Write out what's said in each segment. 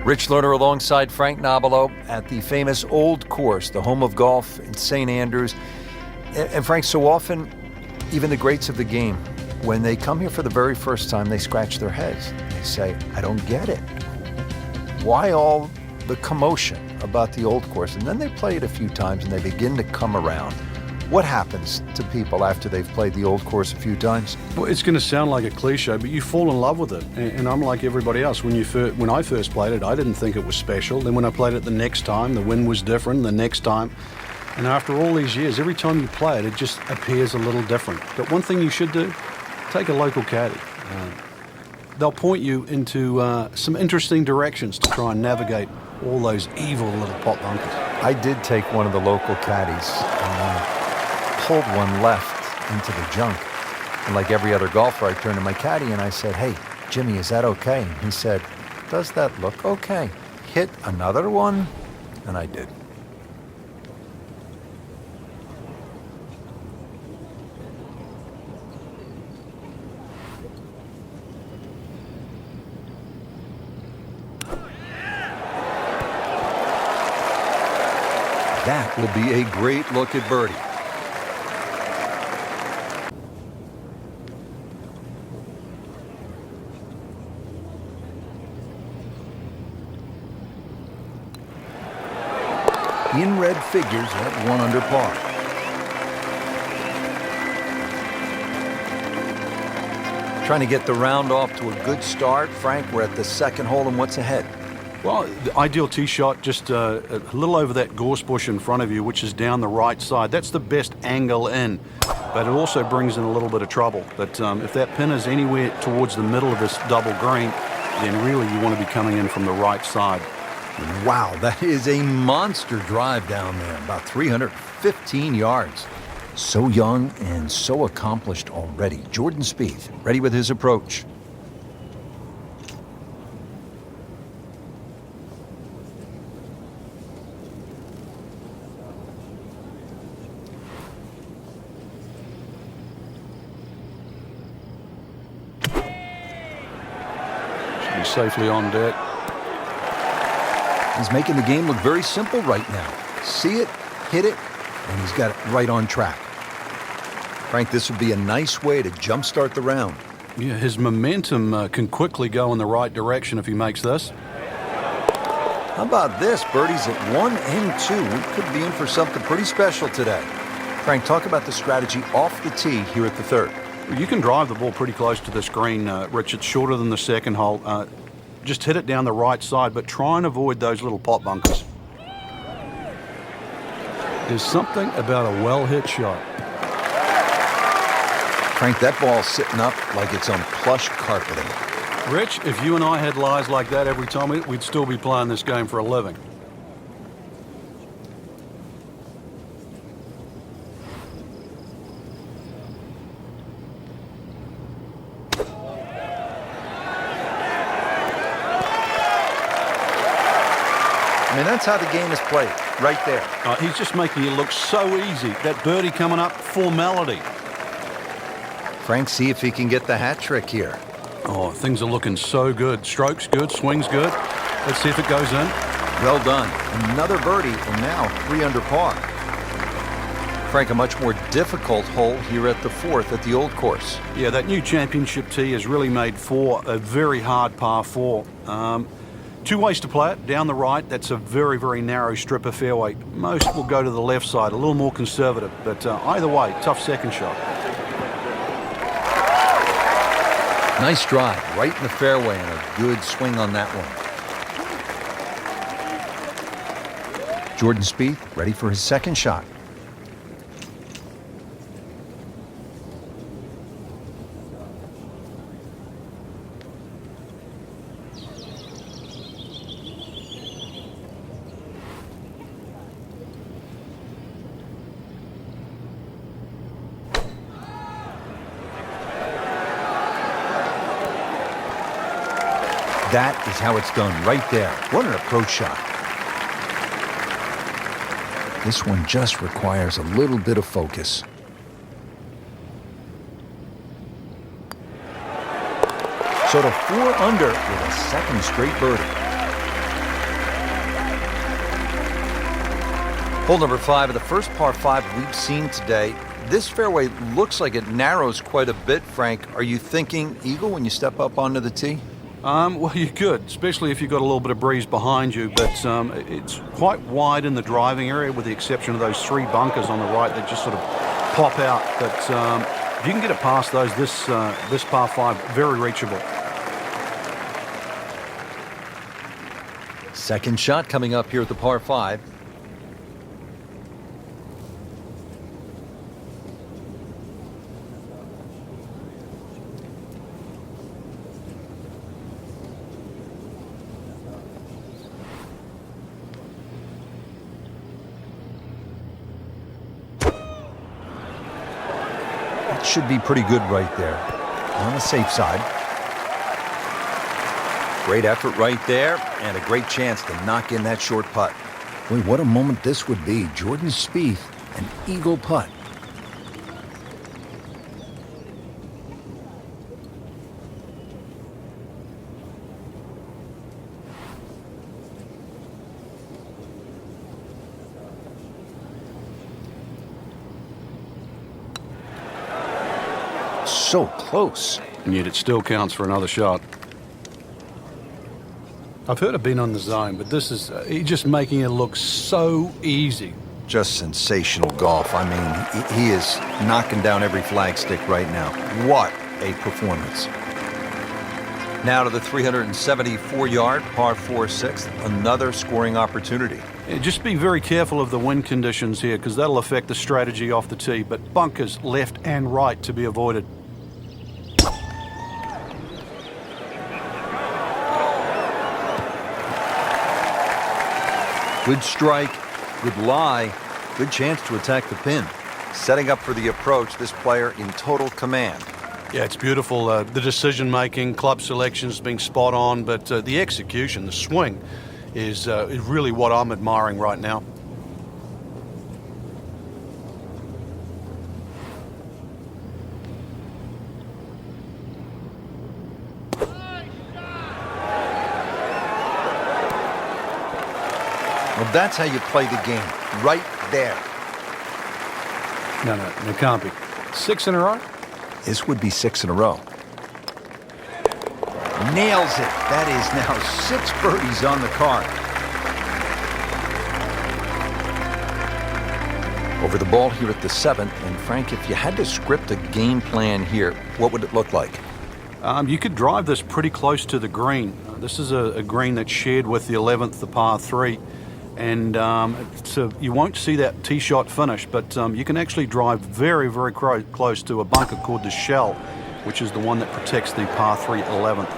Rich Lerner alongside Frank Nobilo at the famous Old Course, the home of golf in St. Andrews. And Frank, so often, even the greats of the game, when they come here for the very first time, they scratch their heads. They say, I don't get it. Why all the commotion about the Old Course? And then they play it a few times and they begin to come around. What happens to people after they've played the Old Course a few times? Well, it's going to sound like a cliche, but you fall in love with it. And I'm like everybody else. When I first played it, I didn't think it was special. Then when I played it the next time, the wind was different. The next time. And after all these years, every time you play it, it just appears a little different. But one thing you should do, take a local caddy. They'll point you into some interesting directions to try and navigate all those evil little pot bunkers. I did take one of the local caddies. Pulled one left into the junk. And like every other golfer, I turned to my caddy and I said, hey, Jimmy, is that okay? And he said, does that look okay? Hit another one? And I did. That will be a great look at birdie. In red figures at 1 under par. Trying to get the round off to a good start. Frank, we're at the second hole, and what's ahead? Well, the ideal tee shot just a little over that gorse bush in front of you, which is down the right side. That's the best angle in, but it also brings in a little bit of trouble. But if that pin is anywhere towards the middle of this double green, then really you want to be coming in from the right side. Wow, that is a monster drive down there, about 315 yards. So young and so accomplished already. Jordan Spieth, ready with his approach. Should be safely on deck. He's making the game look very simple right now. See it, hit it, and he's got it right on track. Frank, this would be a nice way to jumpstart the round. Yeah, his momentum can quickly go in the right direction if he makes this. How about this? Birdies at 1 and 2. We could be in for something pretty special today. Frank, talk about the strategy off the tee here at the third. You can drive the ball pretty close to this green, Rich. It's shorter than the second hole. Just hit it down the right side, but try and avoid those little pot bunkers. There's something about a well-hit shot. Frank, that ball's sitting up like it's on plush carpeting. Rich, if you and I had lies like that every time, we'd still be playing this game for a living. I mean, that's how the game is played, right there. He's just making it look so easy. That birdie coming up, formality. Frank, see if he can get the hat trick here. Oh, things are looking so good. Strokes good, swings good. Let's see if it goes in. Well done. Another birdie, and now 3 under par. Frank, a much more difficult hole here at the fourth at the Old Course. Yeah, that new championship tee has really made 4 a very hard par 4. 2 ways to play it. Down the right, that's a very, very narrow strip of fairway. Most will go to the left side, a little more conservative. But either way, tough second shot. Nice drive, right in the fairway, and a good swing on that one. Jordan Spieth ready for his second shot. That is how it's done, right there. What an approach shot. This one just requires a little bit of focus. So to 4 under with a second straight birdie. Hole number 5 of the first par 5 we've seen today. This fairway looks like it narrows quite a bit, Frank. Are you thinking eagle when you step up onto the tee? Well, you could, especially if you've got a little bit of breeze behind you, but it's quite wide in the driving area with the exception of those 3 bunkers on the right that just sort of pop out. But if you can get it past those, this par 5, very reachable. Second shot coming up here at the par 5. That should be pretty good right there. On the safe side. Great effort right there, and a great chance to knock in that short putt. Boy, what a moment this would be. Jordan Spieth, an eagle putt. So close. And yet it still counts for another shot. I've heard of being on the zone, but this is he's just making it look so easy. Just sensational golf. I mean, he is knocking down every flagstick right now. What a performance. Now to the 374-yard par 4 6th, another scoring opportunity. Yeah, just be very careful of the wind conditions here because that'll affect the strategy off the tee, but bunkers left and right to be avoided. Good strike, good lie, good chance to attack the pin. Setting up for the approach, this player in total command. Yeah, it's beautiful. The decision-making, club selections being spot on, but the execution, the swing, is really what I'm admiring right now. Well, that's how you play the game, right there. No, it can't be. 6 in a row? This would be 6 in a row. Nails it. That is now 6 birdies on the card. Over the ball here at the 7th. And Frank, if you had to script a game plan here, what would it look like? You could drive this pretty close to the green. This is a green that's shared with the 11th, the par 3. And so you won't see that tee shot finish, but you can actually drive very, very close to a bunker called the Shell, which is the one that protects the par 3 11th.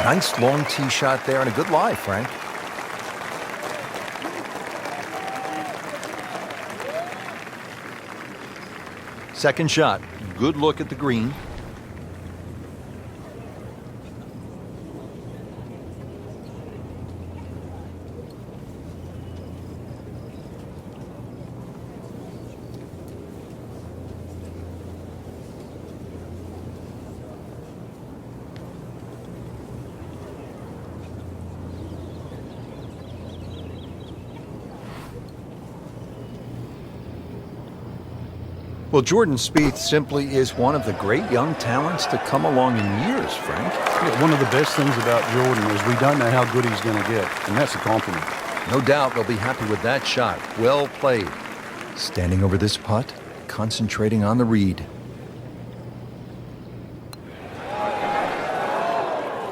Nice long tee shot there and a good lie, Frank. Second shot, good look at the green. Well, Jordan Spieth simply is one of the great young talents to come along in years, Frank. Yeah, one of the best things about Jordan is we don't know how good he's going to get, and that's a compliment. No doubt they'll be happy with that shot. Well played. Standing over this putt, concentrating on the read.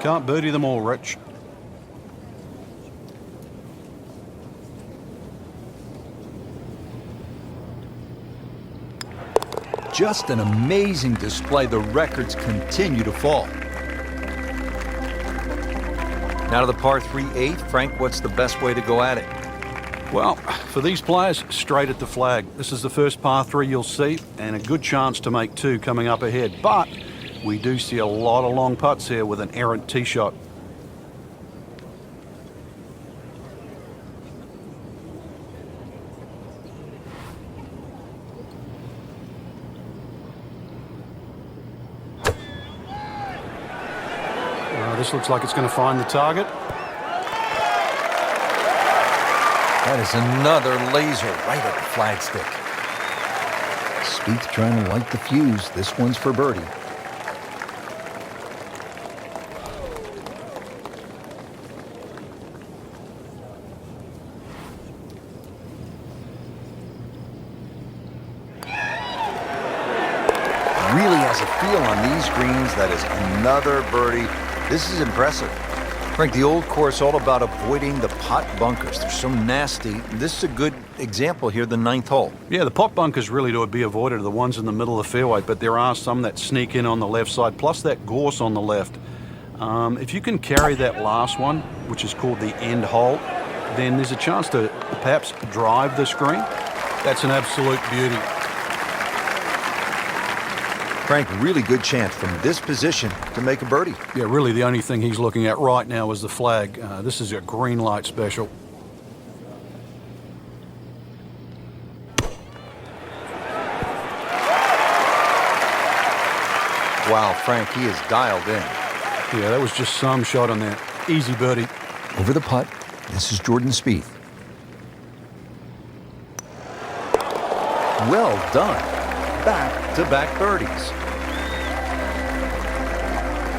Can't birdie them all, Rich. Just an amazing display. The records continue to fall. Now to the par 3 8th. Frank, what's the best way to go at it? Well, for these players, straight at the flag. This is the first par 3 you'll see, and a good chance to make 2 coming up ahead. But we do see a lot of long putts here with an errant tee shot. This looks like it's going to find the target. That is another laser right at the flagstick. Spieth trying to light the fuse. This one's for birdie. Really has a feel on these greens. That is another birdie. This is impressive. Frank, the old course all about avoiding the pot bunkers. They're so nasty. This is a good example here, the 9th hole. Yeah, the pot bunkers really to be avoided are the ones in the middle of the fairway, but there are some that sneak in on the left side, plus that gorse on the left. If you can carry that last one, which is called the end hole, then there's a chance to perhaps drive this green. That's an absolute beauty. Frank, really good chance from this position to make a birdie. Yeah, really the only thing he's looking at right now is the flag. This is a green light special. Wow, Frank, he is dialed in. Yeah, that was just some shot on that. Easy birdie. Over the putt, this is Jordan Spieth. Well done. Back-to-back birdies.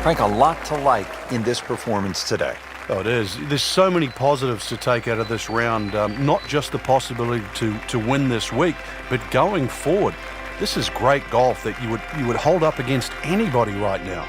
Frank, a lot to like in this performance today. Oh, it is. There's so many positives to take out of this round. Not just the possibility to win this week, but going forward. This is great golf that you would hold up against anybody right now.